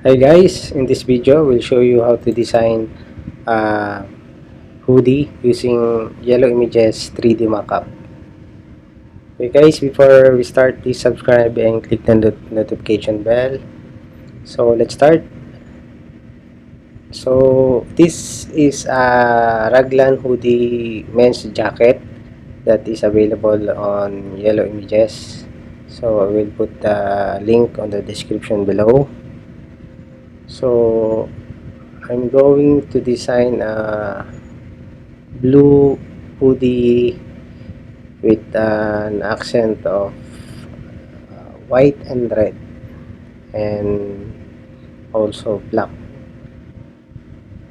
Hi guys, in this video we'll show you how to design a hoodie using yellowimages 3D mockup. Okay guys, before we start, please subscribe and click the notification bell. So let's start. So this is a raglan hoodie men's jacket that is available on yellowimages. So I will put the link on the description below. So I'm going to design a blue hoodie with an accent of white and red and also black.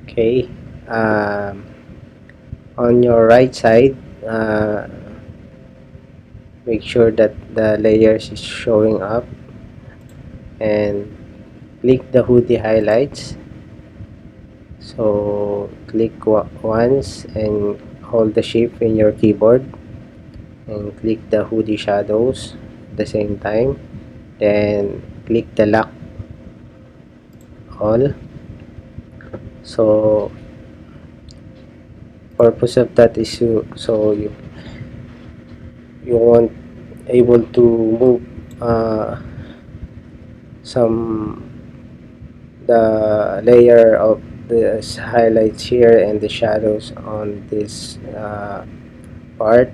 Okay, um, on your right side, make sure that the layers is showing up and click the hoodie highlights. So click once and hold the shift in your keyboard and click the hoodie shadows at the same time, then click the lock all. So purpose of that is so you want able to move some the layer of the highlights here and the shadows on this part.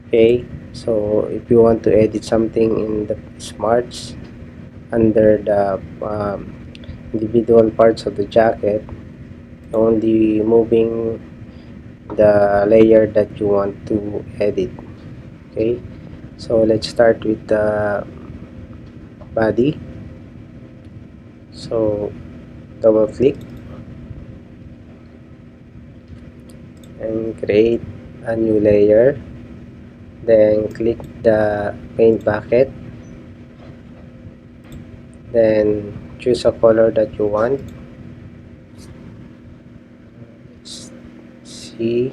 Okay, so if you want to edit something in the smarts under the individual parts of the jacket, only moving the layer that you want to edit. Okay, so let's start with the body. So double click and create a new layer, then click the paint bucket, then choose a color that you want. Let's see.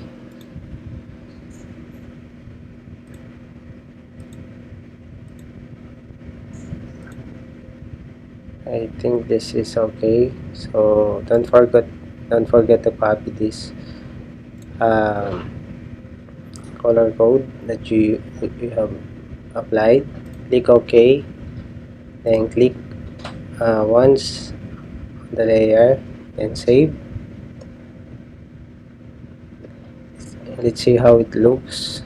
I think this is okay, so don't forget to copy this um, color code that you have applied. Click OK, then click once on the layer and save. Let's see how it looks.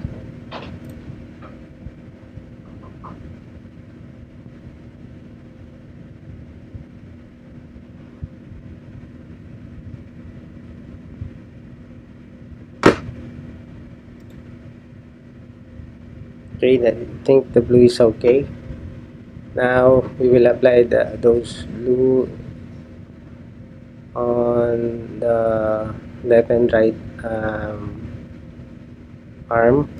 Okay, I think the blue is okay. Now we will apply those blue on the left and right arm.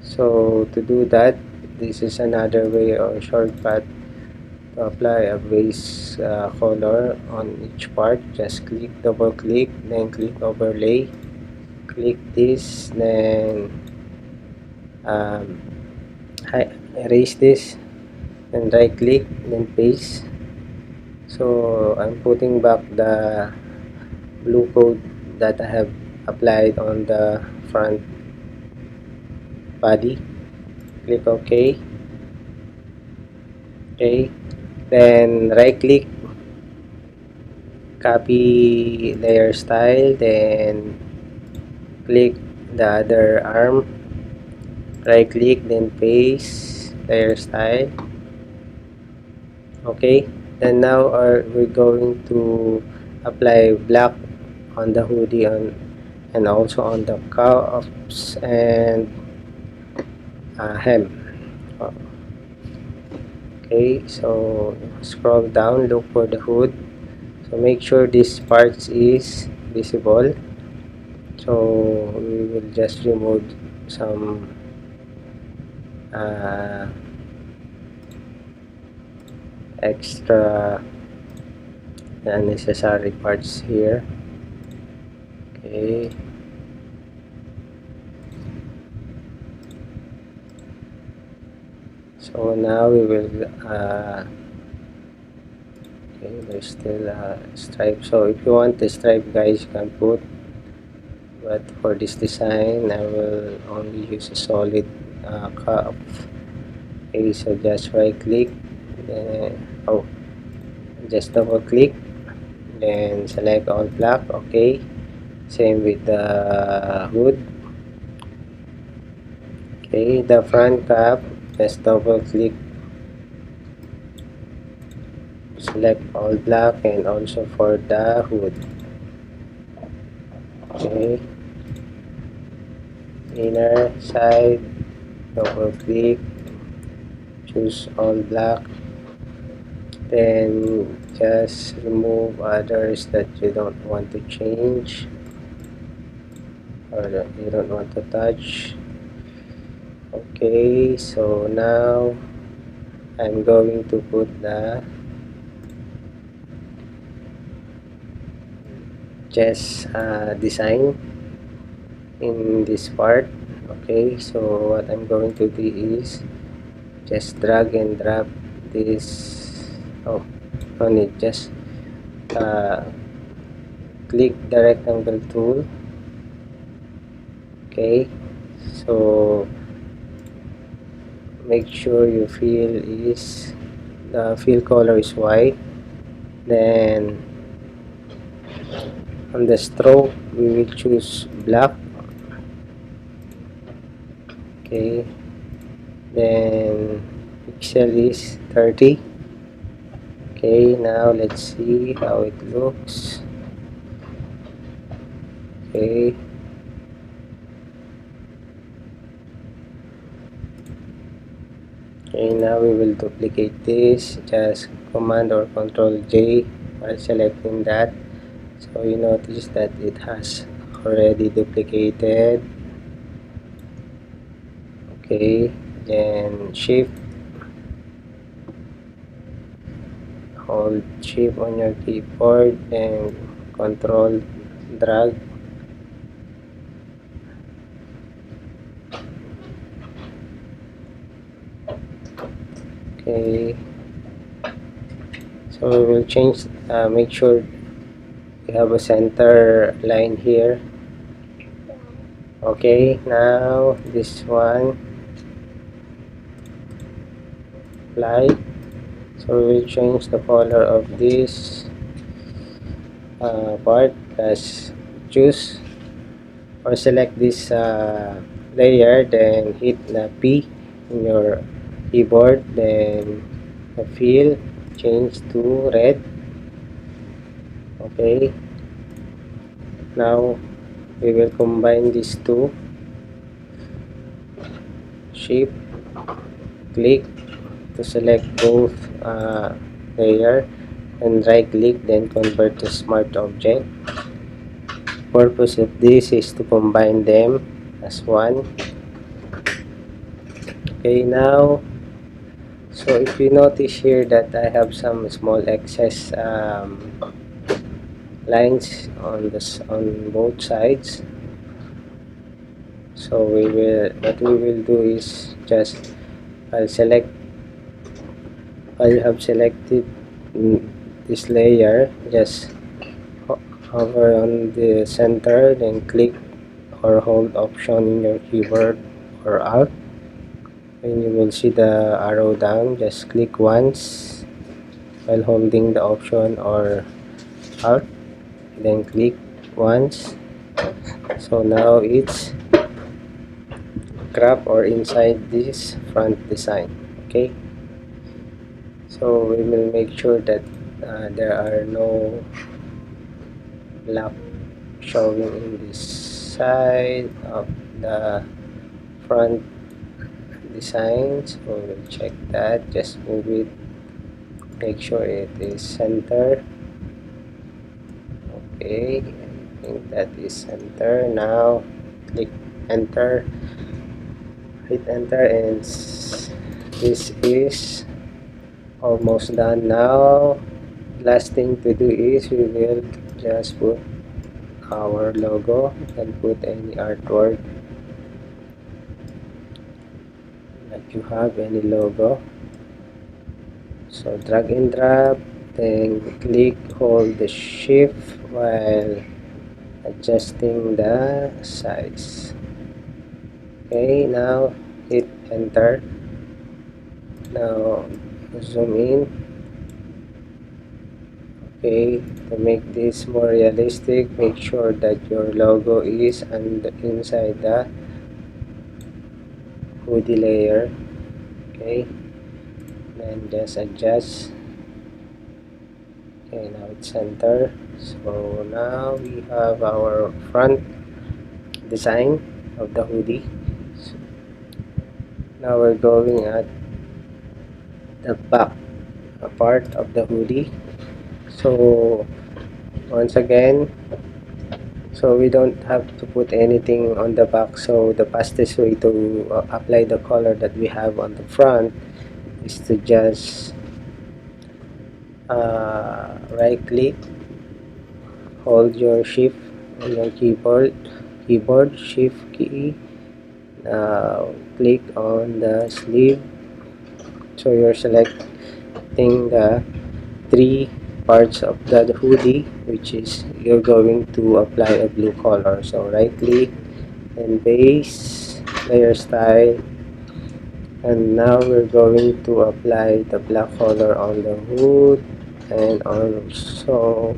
So to do that, this is another way or shortcut to apply a base color on each part. Just double click, then click overlay, click this, then um, erase this, then right click, then paste. So I'm putting back the blue code that I have applied on the front body. Click OK. Okay, then right click, copy layer style, then click the other arm, right click, then paste layer style. Okay, then now we're going to apply black on the hoodie and also on the cuffs and hem. Okay, so scroll down, look for the hood, so make sure this part is visible. So we will just remove some extra unnecessary parts here. Okay, so now we will Okay, there's still a stripe. So if you want the stripe, guys, you can put, but for this design I will only use a solid cup. Okay, so just right click, oh, just double click, then select all black. Okay, same with the hood. Okay, the front cap, just double click, select all black, and also for the hood. Okay, inner side, double click, choose all black, then just remove others that you don't want to change or that you don't want to touch. Okay, so now I'm going to put the chest design in this part. Okay, so what I'm going to do is just drag and drop this. Oh, no need, just uh, click the rectangle tool. Okay, so make sure your fill is, the fill color is white. Then on the stroke we will choose black. Okay, then pixel is 30. Okay, now let's see how it looks. Okay, okay, now we will duplicate this. Just command or control J while selecting that. So you notice that it has already duplicated. Okay, then shift, hold shift on your keyboard and control drag. Okay, so we will change, make sure we have a center line here. Okay, now this one light, so we will change the color of this part. As choose or select this layer, then hit the P in your keyboard, then the fill change to red. Okay, now we will combine these two. Shift click to select both layer and right click, then convert to smart object. Purpose of this is to combine them as one. Okay, now so if you notice here that I have some small excess lines on this on both sides, so what we will do is just I'll select, I have selected this layer, just hover on the center, then click or hold option in your keyboard or alt, and you will see the arrow down. Just click once while holding the option or alt, then click once. So now it's crop or inside this front design. Okay, so we will make sure that there are no black showing in this side of the front design. So we'll check that, just move it, make sure it is center. Okay, I think that is center. Now click enter, hit enter, and this is almost done. Now last thing to do is we will just put our logo and put any artwork that you have, any logo. So drag and drop, then hold the shift while adjusting the size. Okay, now hit enter. Now zoom in. Okay, to make this more realistic, make sure that your logo is inside the hoodie layer. Okay, then just adjust. Okay, now it's center. So now we have our front design of the hoodie. So now we're going at the back part of the hoodie. So once again, so we don't have to put anything on the back, so the fastest way to apply the color that we have on the front is to just right click, hold your shift on your keyboard shift key. Now click on the sleeve, so you're selecting the three parts of the hoodie, which is you're going to apply a blue color. So right click and base, layer style, and now we're going to apply the black color on the hood and also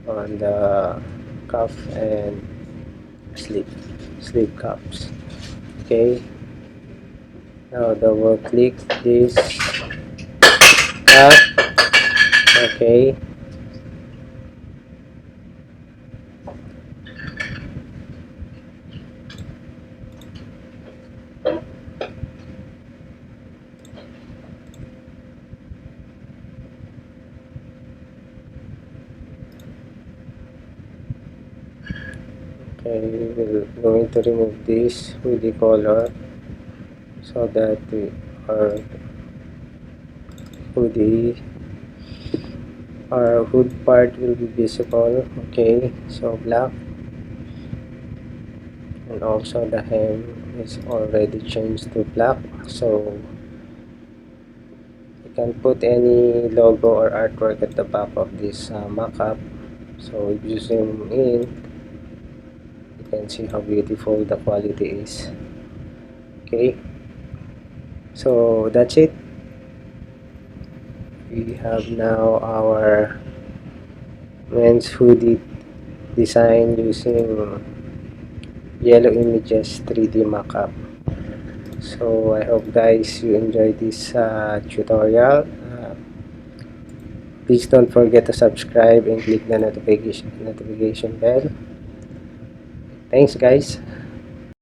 on the cuff and sleeve cups. Okay, now double click this cup. Okay, okay, we're going to remove this hoodie color so that our hoodie our hood part will be visible. Okay, so black, and also the hem is already changed to black, so you can put any logo or artwork at the back of this mock-up. So if you zoom in, you can see how beautiful the quality is. Okay, so that's it. We have now our men's hoodie design using yellow images 3D mockup. So I hope guys you enjoyed this tutorial. Please don't forget to subscribe and click the notification bell. Thanks guys.